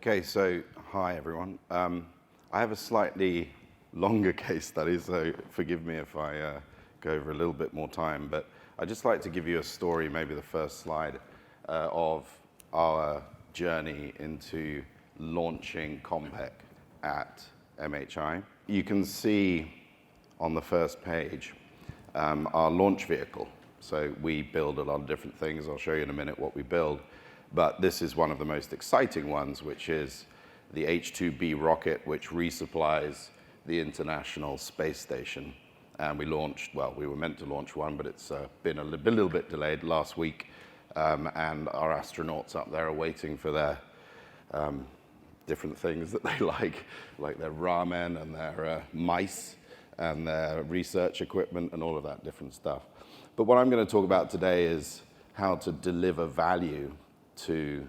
Okay, so hi everyone. I have a slightly longer case study, so forgive me if I go over a little bit more time, but I'd just like to give you a story, maybe the first slide, of our journey into launching CommTech at MHI. You can see on the first page our launch vehicle. So we build a lot of different things. I'll show you in a minute what we build. But this is one of the most exciting ones, which is the H-2B rocket, which resupplies the International Space Station. And we launched, well, we were meant to launch one, but it's been a little bit delayed last week. And our astronauts up there are waiting for their different things that they like their ramen and their mice and their research equipment and all of that different stuff. But what I'm going to talk about today is how to deliver value to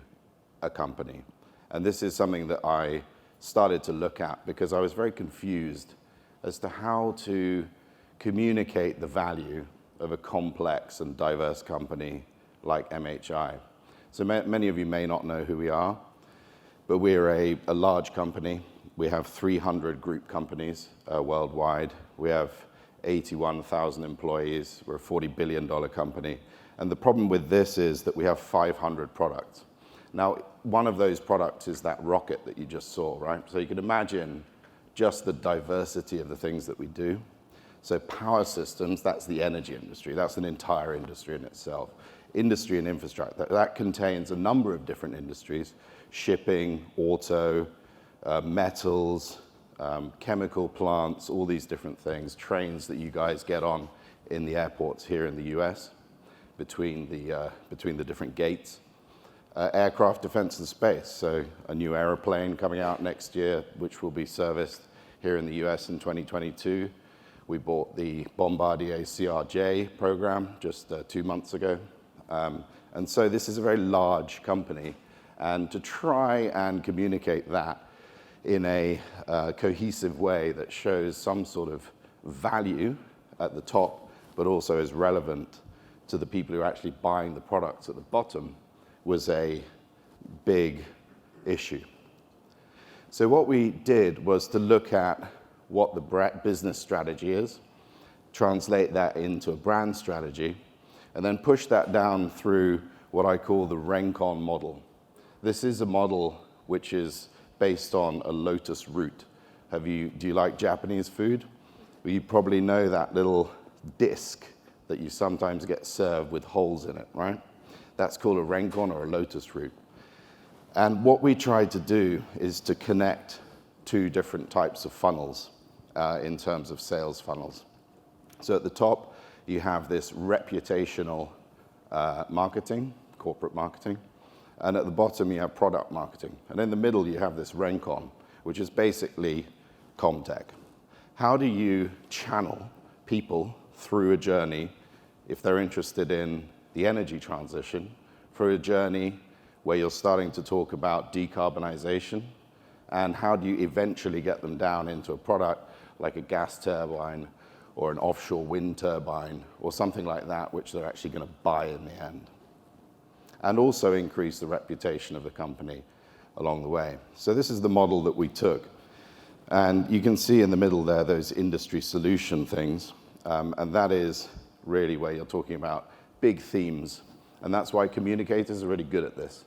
a company. And this is something that I started to look at because I was very confused as to how to communicate the value of a complex and diverse company like MHI. So many of you may not know who we are, but we're a large company. We have 300 group companies worldwide. We have 81,000 employees. We're a $40 billion company. And the problem with this is that we have 500 products. Now, one of those products is that rocket that you just saw, right? So you can imagine just the diversity of the things that we do. So power systems, that's the energy industry. That's an entire industry in itself. Industry and infrastructure, that contains a number of different industries: shipping, auto, metals, chemical plants, all these different things, trains that you guys get on in the airports here in the US. Between the different gates. Aircraft, defense, and space. So a new airplane coming out next year, which will be serviced here in the US in 2022. We bought the Bombardier CRJ program just 2 months ago. And so this is a very large company. And to try and communicate that in a cohesive way that shows some sort of value at the top, but also is relevant to the people who are actually buying the products at the bottom, was a big issue. So what we did was to look at what the business strategy is, translate that into a brand strategy, and then push that down through what I call the Rencon model. This is a model which is based on a lotus root. Do you like Japanese food? Well, you probably know that little disc that you sometimes get served with holes in it, right? That's called a rencon or a lotus root. And what we tried to do is to connect two different types of funnels in terms of sales funnels. So at the top, you have this reputational marketing, corporate marketing, and at the bottom, you have product marketing. And in the middle, you have this rencon, which is basically CommTech. How do you channel people through a journey, if they're interested in the energy transition, for a journey where you're starting to talk about decarbonization, and how do you eventually get them down into a product like a gas turbine or an offshore wind turbine or something like that, which they're actually going to buy in the end, and also increase the reputation of the company along the way. So this is the model that we took. And you can see in the middle there those industry solution things. And that is really where you're talking about big themes. And that's why communicators are really good at this.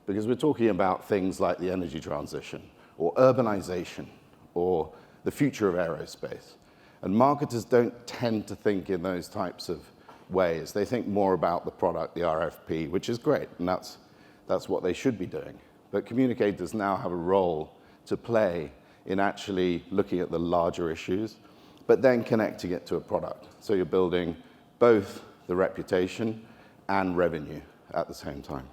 Because we're talking about things like the energy transition, or urbanization, or the future of aerospace. And marketers don't tend to think in those types of ways. They think more about the product, the RFP, which is great, and that's what they should be doing. But communicators now have a role to play in actually looking at the larger issues, but then connecting it to a product. So you're building both the reputation and revenue at the same time.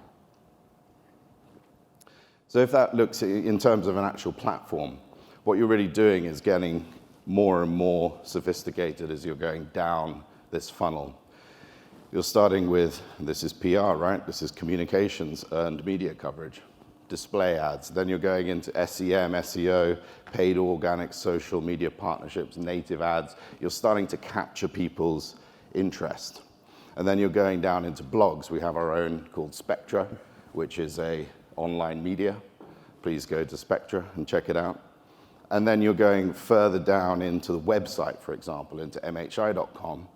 So if that looks in terms of an actual platform, what you're really doing is getting more and more sophisticated as you're going down this funnel. You're starting with, this is PR, right? This is communications, earned media coverage, display ads. Then you're going into SEM, SEO, paid organic social media partnerships, native ads. You're starting to capture people's interest. And then you're going down into blogs. We have our own called Spectra, which is a online media please go to Spectra and check it out. And then you're going further down into the website, for example, into mhi.com,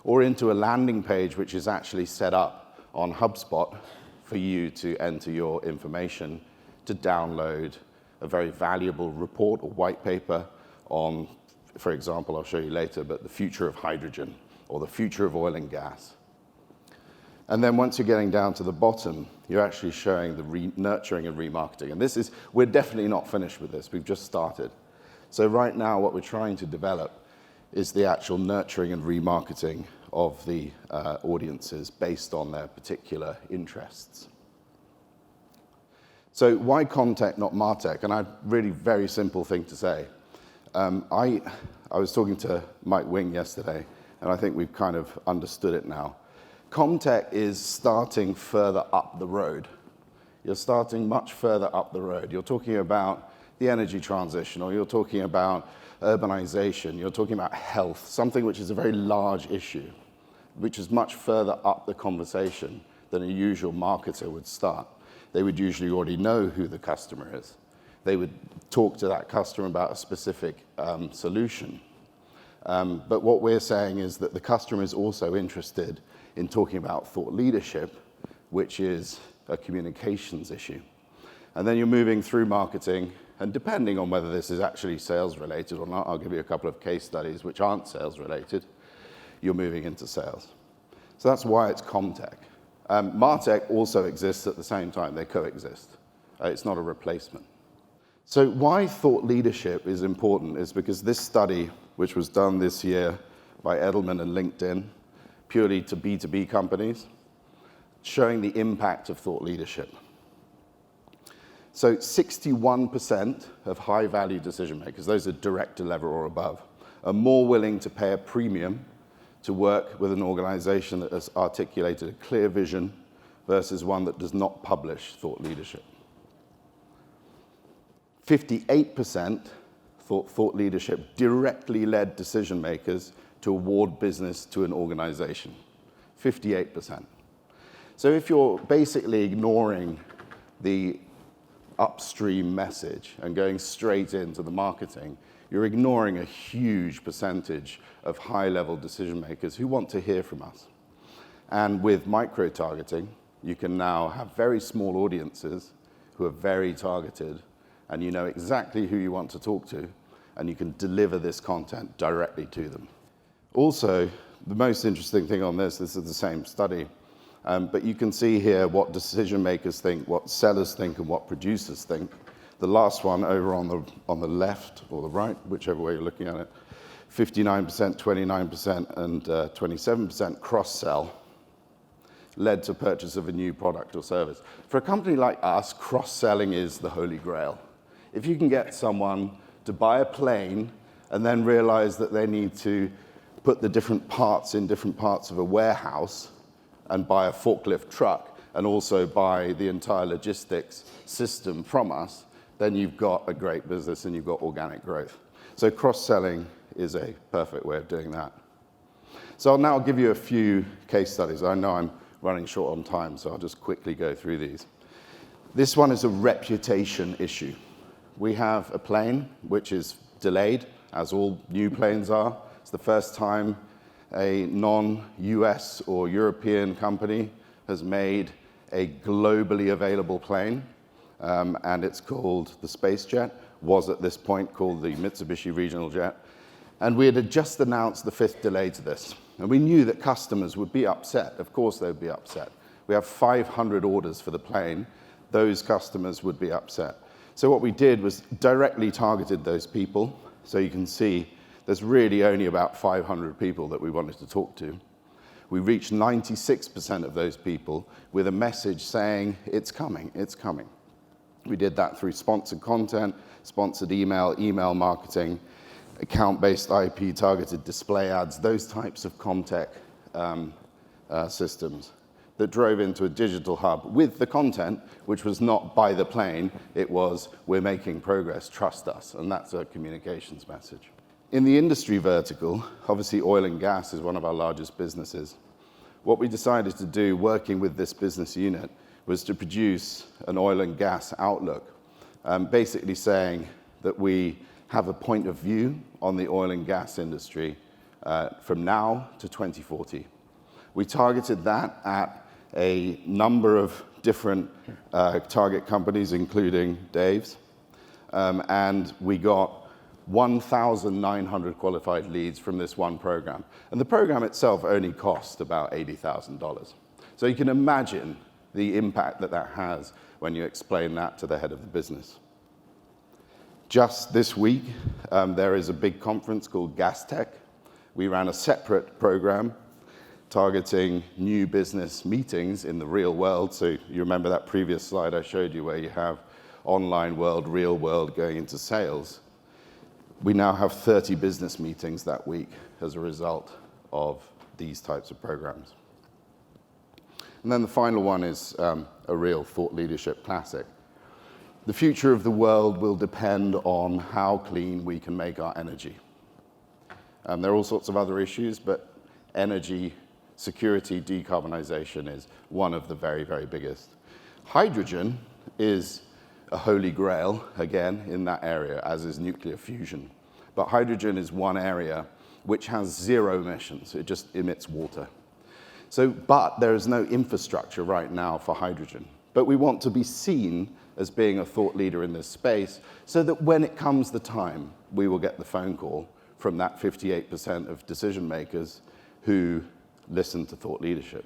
or into a landing page which is actually set up on HubSpot for you to enter your information to download a very valuable report or white paper on, for example, I'll show you later, but the future of hydrogen or the future of oil and gas. And then once you're getting down to the bottom, you're actually showing the nurturing and remarketing. And we're definitely not finished with this. We've just started. So right now, what we're trying to develop is the actual nurturing and remarketing of the audiences based on their particular interests. So why CommTech, not MarTech? And really very simple thing to say. I was talking to Mike Wing yesterday, and I think we've kind of understood it now. CommTech is starting further up the road. You're starting much further up the road. You're talking about the energy transition, or you're talking about urbanization, you're talking about health, something which is a very large issue, which is much further up the conversation than a usual marketer would start. They would usually already know who the customer is. They would talk to that customer about a specific solution. But what we're saying is that the customer is also interested in talking about thought leadership, which is a communications issue. And then you're moving through marketing, and depending on whether this is actually sales related or not, I'll give you a couple of case studies which aren't sales related, you're moving into sales. So that's why it's CommTech. MarTech also exists at the same time, they coexist. It's not a replacement. So why thought leadership is important is because this study, which was done this year by Edelman and LinkedIn, purely to B2B companies, showing the impact of thought leadership. So 61% of high-value decision makers, those are director level or above, are more willing to pay a premium to work with an organization that has articulated a clear vision versus one that does not publish thought leadership. 58% thought leadership directly led decision makers to award business to an organization. 58%. So if you're basically ignoring the upstream message and going straight into the marketing, you're ignoring a huge percentage of high-level decision makers who want to hear from us. And with micro-targeting, you can now have very small audiences who are very targeted, and you know exactly who you want to talk to, and you can deliver this content directly to them. Also, the most interesting thing on this is the same study, but you can see here what decision makers think, what sellers think, and what producers think. The last one over on the left or the right, whichever way you're looking at it, 59%, 29%, and 27% cross-sell led to purchase of a new product or service. For a company like us, cross-selling is the holy grail. If you can get someone to buy a plane and then realize that they need to put the different parts in different parts of a warehouse and buy a forklift truck and also buy the entire logistics system from us, then you've got a great business and you've got organic growth. So cross-selling is a perfect way of doing that. So I'll now give you a few case studies. I know I'm running short on time, so I'll just quickly go through these. This one is a reputation issue. We have a plane which is delayed, as all new planes are. It's the first time a non-US or European company has made a globally available plane, and it's called the Space Jet, was at this point called the Mitsubishi Regional Jet. And we had just announced the 5th delay to this. And we knew that customers would be upset. Of course they would be upset. We have 500 orders for the plane. Those customers would be upset. So what we did was directly targeted those people. So you can see there's really only about 500 people that we wanted to talk to. We reached 96% of those people with a message saying, it's coming, it's coming. We did that through sponsored content, sponsored email, email marketing, account-based IP, targeted display ads, those types of CommTech systems that drove into a digital hub with the content, which was not buy the plane, it was we're making progress, trust us, and that's a communications message. In the industry vertical, obviously oil and gas is one of our largest businesses. What we decided to do, working with this business unit, was to produce an oil and gas outlook basically saying that we have a point of view on the oil and gas industry from now to 2040. We targeted that at a number of different target companies, including Dave's, and we got 1,900 qualified leads from this one program. And the program itself only cost about $80,000. So you can imagine the impact that that has when you explain that to the head of the business. Just this week, there is a big conference called CommTech. We ran a separate program targeting new business meetings in the real world. So you remember that previous slide I showed you where you have online world, real world going into sales. We now have 30 business meetings that week as a result of these types of programs. And then the final one is a real thought leadership classic. The future of the world will depend on how clean we can make our energy. There are all sorts of other issues, but energy security, decarbonization is one of the very, very biggest. Hydrogen is a holy grail, again, in that area, as is nuclear fusion. But hydrogen is one area which has zero emissions. It just emits water. But there is no infrastructure right now for hydrogen. But we want to be seen as being a thought leader in this space so that when it comes the time, we will get the phone call from that 58% of decision makers who listen to thought leadership.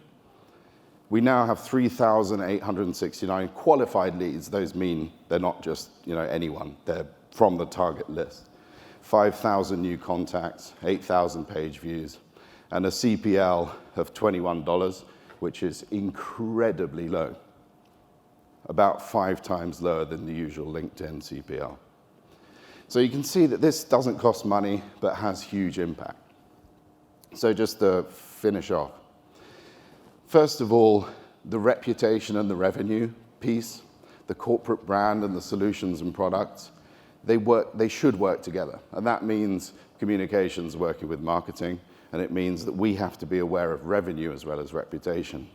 We now have 3,869 qualified leads. Those mean they're not just anyone. They're from the target list. 5,000 new contacts, 8,000 page views, and a CPL of $21, which is incredibly low, about 5 times lower than the usual LinkedIn CPL. So you can see that this doesn't cost money, but has huge impact. So just to finish off, first of all, the reputation and the revenue piece, the corporate brand and the solutions and products, they should work together. And that means communications working with marketing, and it means that we have to be aware of revenue as well as reputation.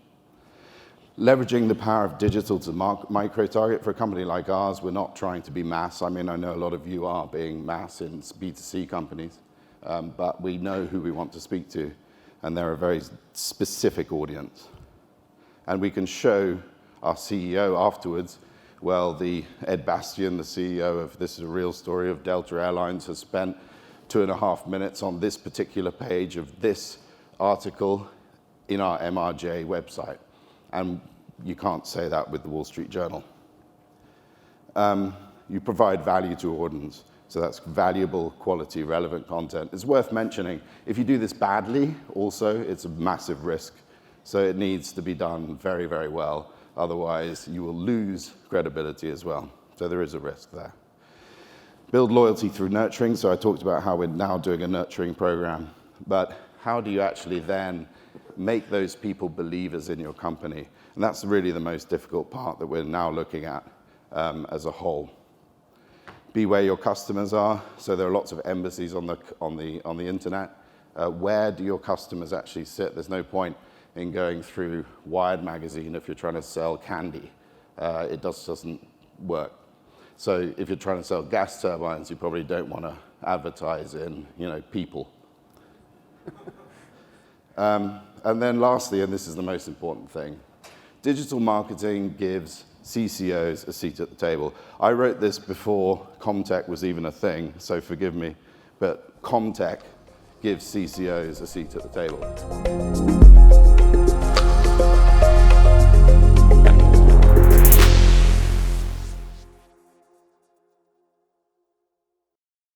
Leveraging the power of digital to micro-target. For a company like ours, we're not trying to be mass. I mean, I know a lot of you are being mass in B2C companies, but we know who we want to speak to, and they're a very specific audience. And we can show our CEO afterwards, well, Ed Bastian, the CEO of This Is a Real Story of Delta Airlines, has spent 2.5 minutes on this particular page of this article in our MRJ website. And you can't say that with the Wall Street Journal. You provide value to your audience. So that's valuable, quality, relevant content. It's worth mentioning, if you do this badly, also, it's a massive risk. So it needs to be done very, very well. Otherwise, you will lose credibility as well. So there is a risk there. Build loyalty through nurturing. So I talked about how we're now doing a nurturing program. But how do you actually then make those people believers in your company? And that's really the most difficult part that we're now looking at as a whole. Be where your customers are. So there are lots of embassies on the internet. Where do your customers actually sit? There's no point in going through Wired magazine if you're trying to sell candy. It just doesn't work. So if you're trying to sell gas turbines, you probably don't want to advertise in, people. And then lastly, and this is the most important thing, digital marketing gives CCOs a seat at the table. I wrote this before CommTech was even a thing, so forgive me, but CommTech gives CCOs a seat at the table.